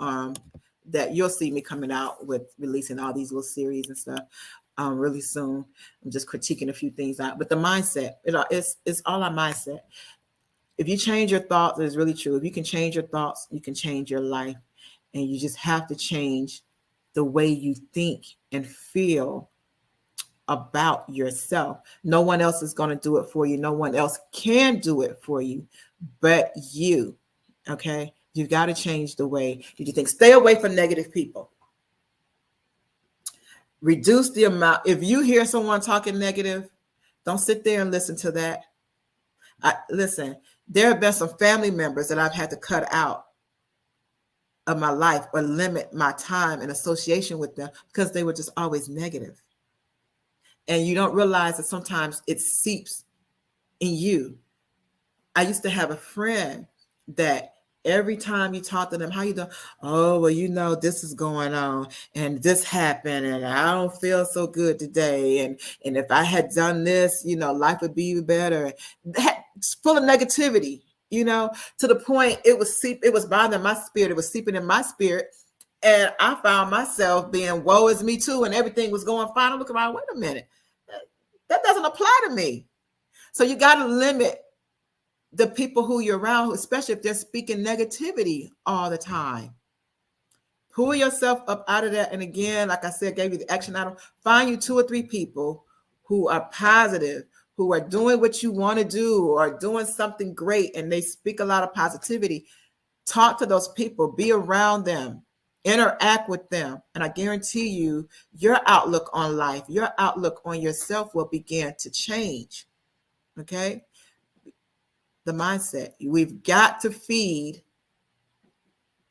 that you'll see me coming out with, releasing all these little series and stuff really soon. I'm just critiquing a few things out, but the mindset, it's all our mindset. If you change your thoughts, it's really true. If you can change your thoughts, you can change your life. And you just have to change the way you think and feel about yourself. No one else is going to do it for you. No one else can do it for you but you. Okay? You've got to change the way you think. Stay away from negative people. Reduce the amount. If you hear someone talking negative, don't sit there and listen to that. Listen, there have been some family members that I've had to cut out of my life or limit my time and association with them because they were just always negative. And you don't realize that sometimes it seeps in you. I used to have a friend that every time you talk to them, how you doing? Oh, well, you know, this is going on and this happened and I don't feel so good today. And if I had done this, you know, life would be better. It's full of negativity, you know, to the point it was bothering my spirit. It was seeping in my spirit. And I found myself being, woe is me too. And everything was going fine. I'm looking around, wait a minute, that doesn't apply to me. So you got to limit the people who you're around, especially if they're speaking negativity all the time. Pull yourself up out of that. And again, like I said, gave you the action item. Find you 2 or 3 people who are positive, who are doing what you want to do or doing something great, and they speak a lot of positivity. Talk to those people, be around them, interact with them. And I guarantee you, your outlook on life, your outlook on yourself will begin to change. Okay? the mindset. We've got to feed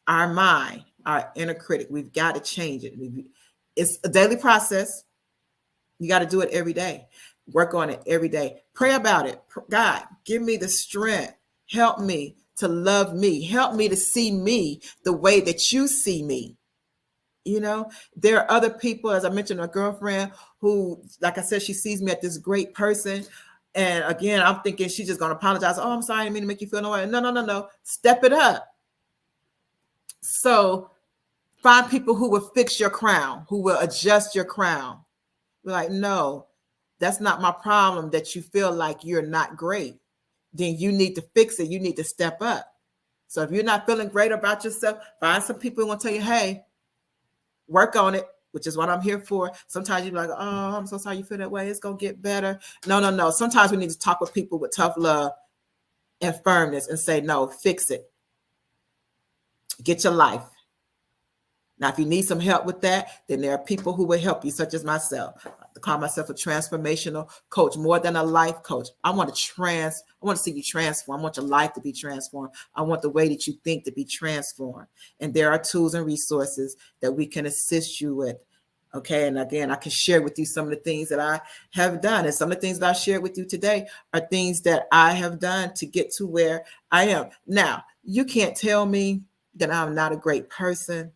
our mind, our inner critic. We've got to change it. It's a daily process. You got to do it every day. Work on it every day. Pray about it. God, give me the strength. Help me to love me. Help me to see me the way that you see me. You know, there are other people, as I mentioned, a girlfriend who, like I said, she sees me as this great person. And again, I'm thinking she's just going to apologize. Oh, I'm sorry, I didn't mean to make you feel no way. No. Step it up. So find people who will fix your crown, who will adjust your crown. We're like, no, that's not my problem that you feel like you're not great. Then you need to fix it. You need to step up. So if you're not feeling great about yourself, find some people who will tell you, hey, work on it, which is what I'm here for. Sometimes you're like, oh, I'm so sorry you feel that way. It's going to get better. No. Sometimes we need to talk with people with tough love and firmness and say, no, fix it. Get your life. Now, if you need some help with that, then there are people who will help you, such as myself. I call myself a transformational coach, more than a life coach. I want to see you transform. I want your life to be transformed. I want the way that you think to be transformed. And there are tools and resources that we can assist you with. Okay. And again, I can share with you some of the things that I have done. And some of the things that I shared with you today are things that I have done to get to where I am. Now, you can't tell me that I'm not a great person,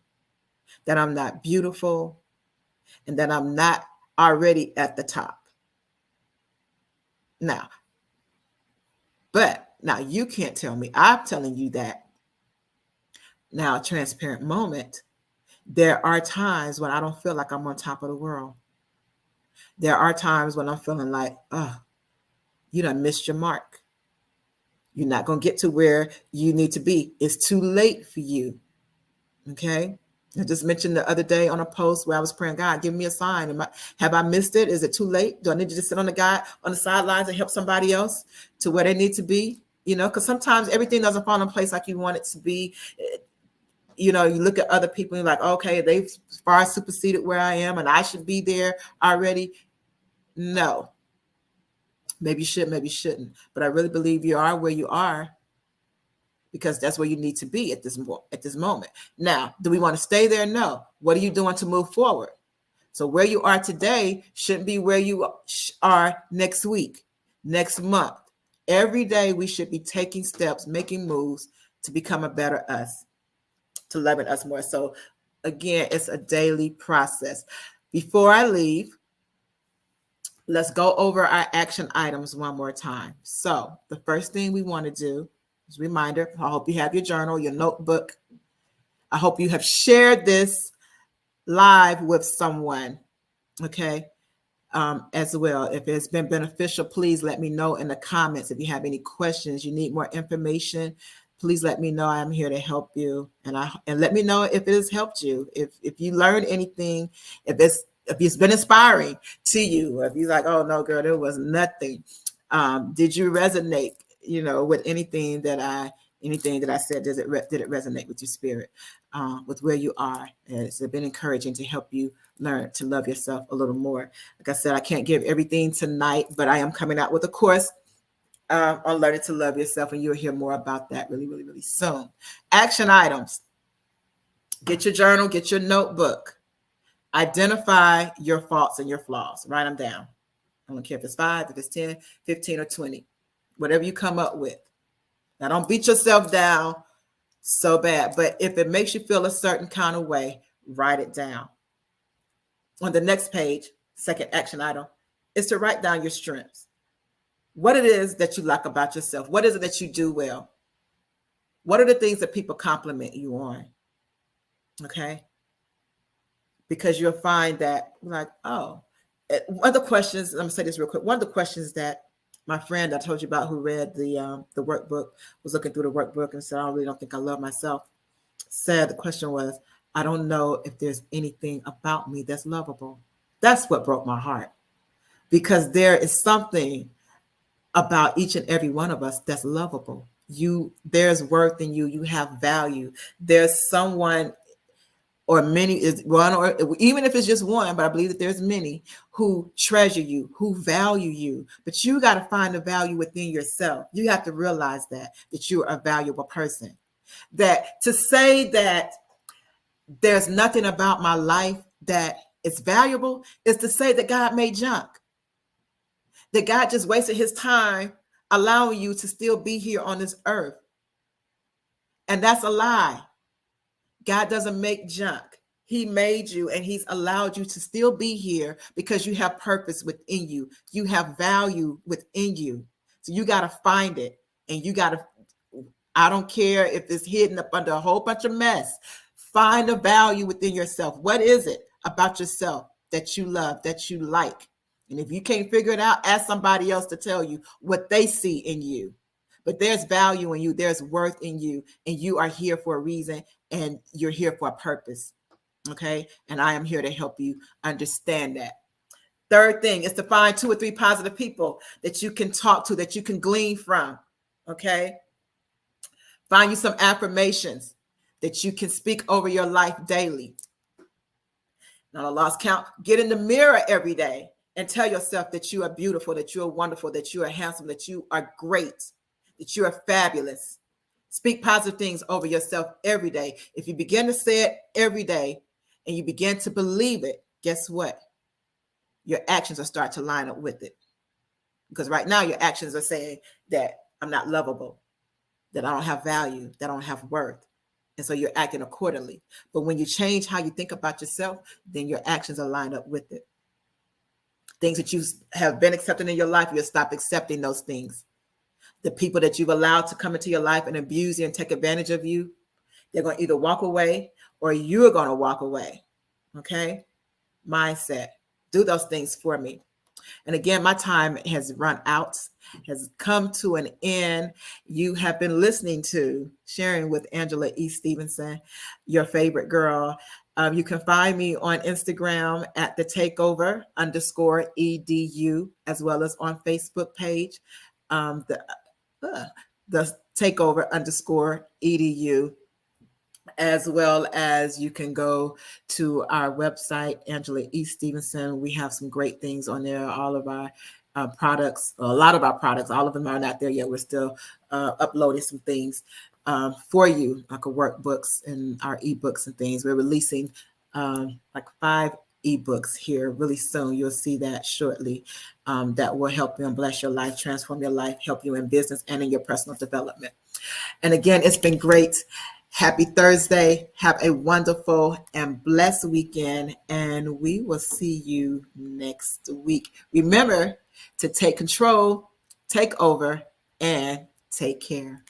that I'm not beautiful, and that I'm not already at the top. Now you can't tell me. I'm telling you that. Now, a transparent moment. There are times when I don't feel like I'm on top of the world. There are times when I'm feeling like, oh, you done missed your mark. You're not going to get to where you need to be. It's too late for you. Okay. I just mentioned the other day on a post where I was praying, God, give me a sign. Have I missed it? Is it too late? Do I need to just sit on the sidelines and help somebody else to where they need to be? You know, because sometimes everything doesn't fall in place like you want it to be. You know, you look at other people and you're like, okay, they've far superseded where I am and I should be there already. No. Maybe you should, maybe you shouldn't. But I really believe you are where you are, because that's where you need to be at this moment. Now, do we want to stay there? No. What are you doing to move forward? So where you are today shouldn't be where you are next week, next month. Every day we should be taking steps, making moves to become a better us, to loving us more. So again, it's a daily process. Before I leave, let's go over our action items one more time. So the first thing we want to do, as a reminder, I hope you have your journal, your notebook. I hope you have shared this live with someone, okay, as well. If it's been beneficial, please let me know in the comments. If you have any questions, you need more information, please let me know. I'm here to help you. And let me know if it has helped you. If you learned anything, if it's been inspiring to you, or if you're like, oh no, girl, there was nothing. Did you resonate, with anything that I said? Did it resonate with your spirit, with where you are? It's been encouraging to help you learn to love yourself a little more. Like I said, I can't give everything tonight, but I am coming out with a course on learning to love yourself, and you'll hear more about that really, really, really soon. Action items. Get your journal, get your notebook. Identify your faults and your flaws. Write them down. I don't care if it's 5, if it's 10, 15, or 20. Whatever you come up with. Now, don't beat yourself down so bad, but if it makes you feel a certain kind of way, write it down. On the next page, second action item, is to write down your strengths. What it is that you like about yourself. What is it that you do well? What are the things that people compliment you on? Okay? Because you'll find that, like, one of the questions, I'm going to say this real quick. One of the questions that my friend I told you about, who read the workbook, was looking through the workbook and said, I really don't think I love myself, said the question was, I don't know if there's anything about me that's lovable. That's what broke my heart, because there is something about each and every one of us that's lovable. There's worth in you. You have value. There's someone or many is one, or even if it's just one, but I believe that there's many who treasure you, who value you. But you got to find the value within yourself. You have to realize that you're a valuable person. That to say that there's nothing about my life that is valuable is to say that God made junk, that God just wasted his time allowing you to still be here on this earth. And that's a lie. God doesn't make junk. He made you and he's allowed you to still be here because you have purpose within you. You have value within you. So you got to find it, and you got to, I don't care if it's hidden up under a whole bunch of mess. Find the value within yourself. What is it about yourself that you love, that you like? And if you can't figure it out, ask somebody else to tell you what they see in you. But there's value in you, there's worth in you, and you are here for a reason, and you're here for a purpose. Okay. And I am here to help you understand that. Third thing is to find 2 or 3 positive people that you can talk to, that you can glean from. Okay. Find you some affirmations that you can speak over your life daily. Not a lost count. Get in the mirror every day and tell yourself that you are beautiful, that you are wonderful, that you are handsome, that you are great, that you are fabulous. Speak positive things over yourself every day. If you begin to say it every day and you begin to believe it, guess what? Your actions will start to line up with it. Because right now your actions are saying that I'm not lovable, that I don't have value, that I don't have worth. And so you're acting accordingly. But when you change how you think about yourself, then your actions are lined up with it. Things that you have been accepting in your life, you'll stop accepting those things. The people that you've allowed to come into your life and abuse you and take advantage of you, they're going to either walk away or you're going to walk away. Okay? Mindset. Do those things for me. And again, my time has run out, has come to an end. You have been listening to Sharing with Angela E. Stevenson, your favorite girl. You can find me on Instagram at the takeover_edu, as well as on Facebook page, the takeover_edu. As well as you can go to our website, Angela E. Stevenson. We have some great things on there. All of our products, a lot of our products, all of them are not there yet. We're still uploading some things for you, like workbooks and our ebooks and things. We're releasing like 5 ebooks here really soon. You'll see that shortly. That will help you and bless your life, transform your life, help you in business and in your personal development. And again, it's been great. Happy Thursday. Have a wonderful and blessed weekend. And we will see you next week. Remember to take control, take over, and take care.